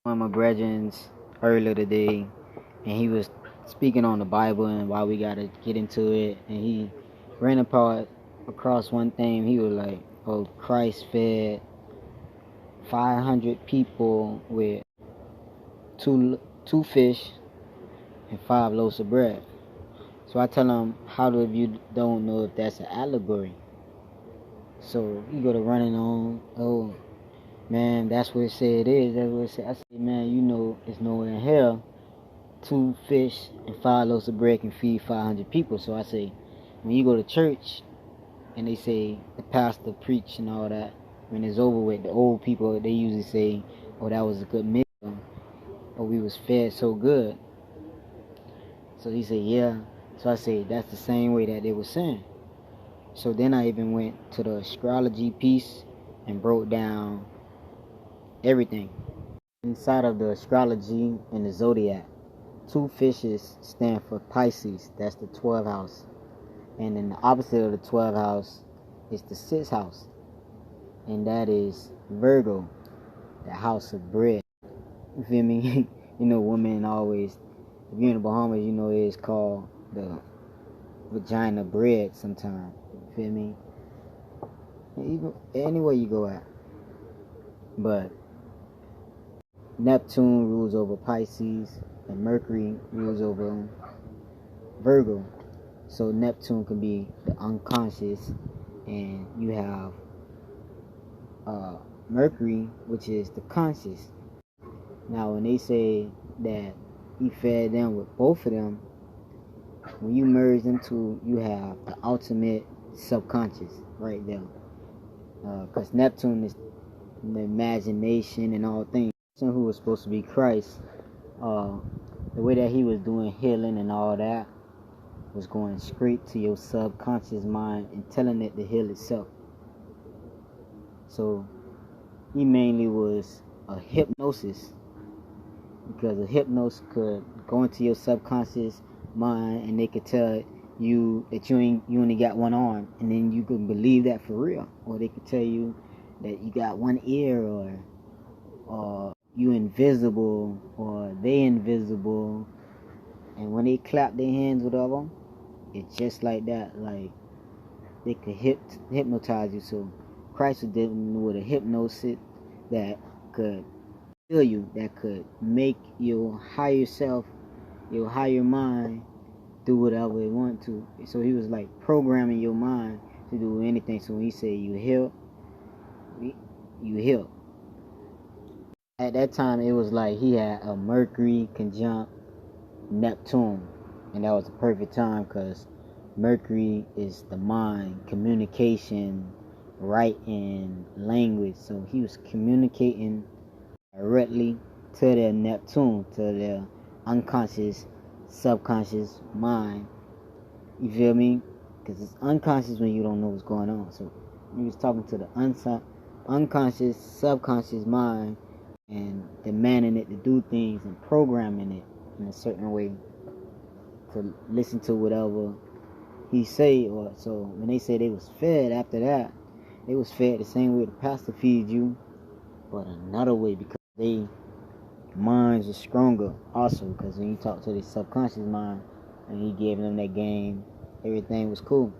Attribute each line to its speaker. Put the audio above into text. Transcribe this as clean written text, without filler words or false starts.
Speaker 1: One of my brethrens earlier today, and he was speaking on the Bible and why we gotta get into it, and he ran across one thing. He was like, "Oh, Christ fed 500 people with two fish and 5 loaves of bread." So I tell him, "How do you don't know if that's an allegory?" So he go to running on, "Oh man, that's what it said it is. That's what it said." I said, "Man, you know it's nowhere in hell 2 fish and 5 loaves of bread can feed 500 people." So I say, when you go to church and they say the pastor preach and all that, when it's over with, the old people, they usually say, "Oh, that was a good meal, or we was fed so good." So he said, "Yeah." So I say, that's the same way that they were saying. So then I even went to the astrology piece and broke down everything inside of the astrology and the zodiac. 2 fishes stand for Pisces, that's the 12th house. And then the opposite of the 12th house is the 6th house, and that is Virgo, the house of bread. You feel me? You know, women always, if you're in the Bahamas, you know it's called the vagina bread sometimes. You feel me? Anywhere you go at. But Neptune rules over Pisces, and Mercury rules over Virgo. So Neptune can be the unconscious, and you have Mercury, which is the conscious. Now, when they say that he fed them with both of them, when you merge them two, you have the ultimate subconscious right there. Because Neptune is the imagination and all things. Who was supposed to be Christ, the way that he was doing healing and all that was going straight to your subconscious mind and telling it to heal itself. So he mainly was a hypnosis, because a hypnosis could go into your subconscious mind and they could tell you that you only got one arm, and then you could believe that for real. Or they could tell you that you got one ear, or you invisible, or they invisible. And when they clap their hands with them, it's just like that. Like they could hypnotize you. So Christ was dealing with a hypnosis that could heal you, that could make your higher self, your higher mind, do whatever it wanted to. So he was like programming your mind to do anything. So when he said you heal, you heal. At that time, it was like he had a Mercury conjunct Neptune, and that was the perfect time, because Mercury is the mind, communication, writing, language. So he was communicating directly to their Neptune, to their unconscious, subconscious mind. You feel me? Because it's unconscious when you don't know what's going on. So he was talking to the unconscious, subconscious mind, and demanding it to do things and programming it in a certain way to listen to whatever he say. Or so when they say they was fed after that, they was fed the same way the pastor feeds you, but another way, because they minds are stronger also. Because when you talk to the subconscious mind and he gave them that game, everything was cool.